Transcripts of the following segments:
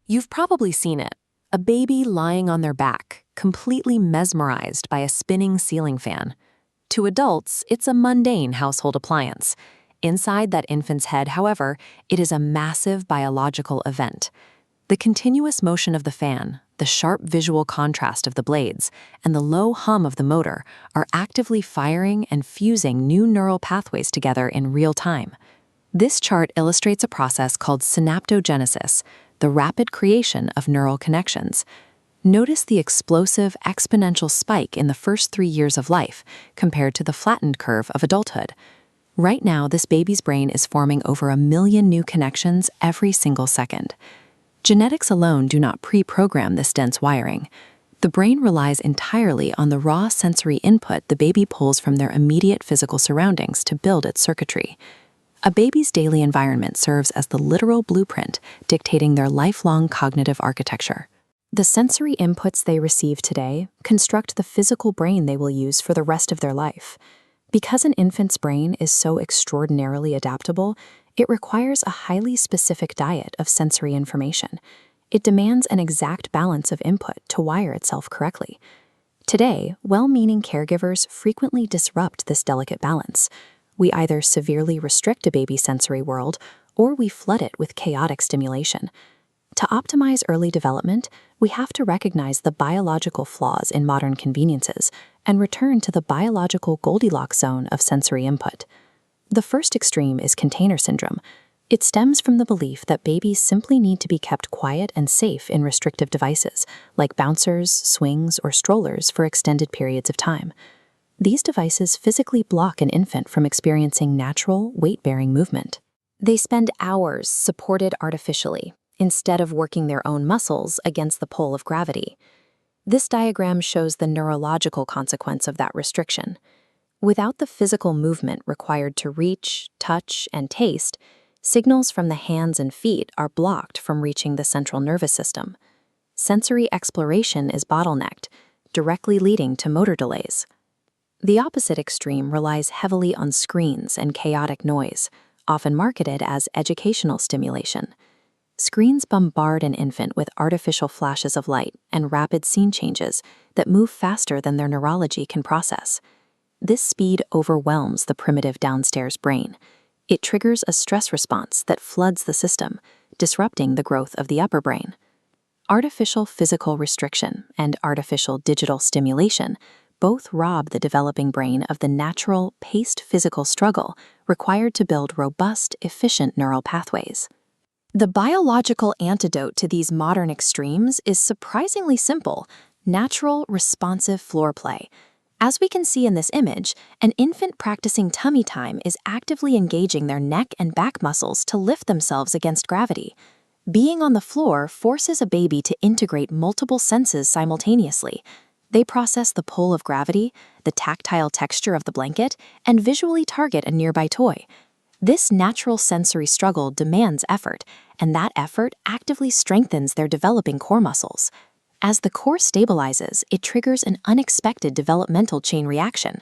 You've probably seen it. A baby lying on their back, completely mesmerized by a spinning ceiling fan. To adults, it's a mundane household appliance. Inside that infant's head, however, it is a massive biological event. The continuous motion of the fan, the sharp visual contrast of the blades, and the low hum of the motor are actively firing and fusing new neural pathways together in real time. This chart illustrates a process called synaptogenesis, the rapid creation of neural connections. Notice the explosive exponential spike in the first 3 years of life compared to the flattened curve of adulthood. Right now, this baby's brain is forming over 1 million new connections every single second. Genetics alone do not pre-program this dense wiring. The brain relies entirely on the raw sensory input the baby pulls from their immediate physical surroundings to build its circuitry. A baby's daily environment serves as the literal blueprint dictating their lifelong cognitive architecture. The sensory inputs they receive today construct the physical brain they will use for the rest of their life. Because an infant's brain is so extraordinarily adaptable, it requires a highly specific diet of sensory information. It demands an exact balance of input to wire itself correctly. Today, well-meaning caregivers frequently disrupt this delicate balance. We either severely restrict a baby's sensory world, or we flood it with chaotic stimulation. To optimize early development, we have to recognize the biological flaws in modern conveniences and return to the biological Goldilocks zone of sensory input. The first extreme is container syndrome. It stems from the belief that babies simply need to be kept quiet and safe in restrictive devices, like bouncers, swings, or strollers for extended periods of time. These devices physically block an infant from experiencing natural, weight-bearing movement. They spend hours supported artificially, instead of working their own muscles against the pull of gravity. This diagram shows the neurological consequence of that restriction. Without the physical movement required to reach, touch, and taste, signals from the hands and feet are blocked from reaching the central nervous system. Sensory exploration is bottlenecked, directly leading to motor delays. The opposite extreme relies heavily on screens and chaotic noise, often marketed as educational stimulation. Screens bombard an infant with artificial flashes of light and rapid scene changes that move faster than their neurology can process. This speed overwhelms the primitive downstairs brain. It triggers a stress response that floods the system, disrupting the growth of the upper brain. Artificial physical restriction and artificial digital stimulation both rob the developing brain of the natural, paced physical struggle required to build robust, efficient neural pathways. The biological antidote to these modern extremes is surprisingly simple: natural, responsive floor play. As we can see in this image, an infant practicing tummy time is actively engaging their neck and back muscles to lift themselves against gravity. Being on the floor forces a baby to integrate multiple senses simultaneously. They process the pull of gravity, the tactile texture of the blanket, and visually target a nearby toy. This natural sensory struggle demands effort, and that effort actively strengthens their developing core muscles. As the core stabilizes, it triggers an unexpected developmental chain reaction.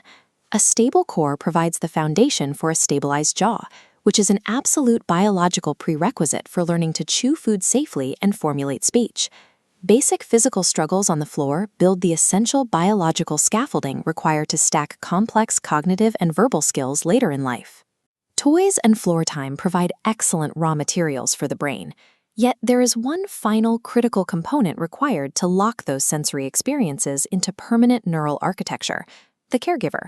A stable core provides the foundation for a stabilized jaw, which is an absolute biological prerequisite for learning to chew food safely and formulate speech. Basic physical struggles on the floor build the essential biological scaffolding required to stack complex cognitive and verbal skills later in life. Toys and floor time provide excellent raw materials for the brain, yet there is one final critical component required to lock those sensory experiences into permanent neural architecture: the caregiver.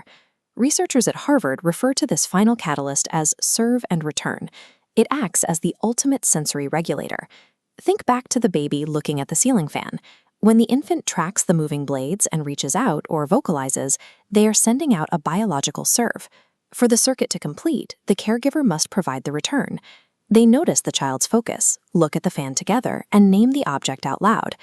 Researchers at Harvard refer to this final catalyst as serve and return. It acts as the ultimate sensory regulator. Think back to the baby looking at the ceiling fan. When the infant tracks the moving blades and reaches out or vocalizes, they are sending out a biological serve. For the circuit to complete, the caregiver must provide the return. They notice the child's focus, look at the fan together, and name the object out loud.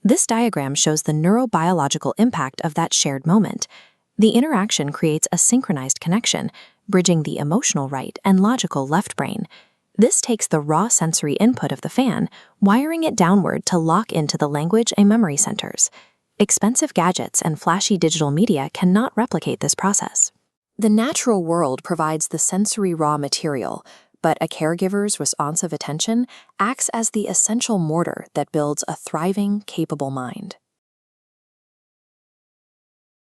This diagram shows the neurobiological impact of that shared moment. The interaction creates a synchronized connection, bridging the emotional right and logical left brain. This takes the raw sensory input of the fan, wiring it downward to lock into the language and memory centers. Expensive gadgets and flashy digital media cannot replicate this process. The natural world provides the sensory raw material, but a caregiver's responsive attention acts as the essential mortar that builds a thriving, capable mind.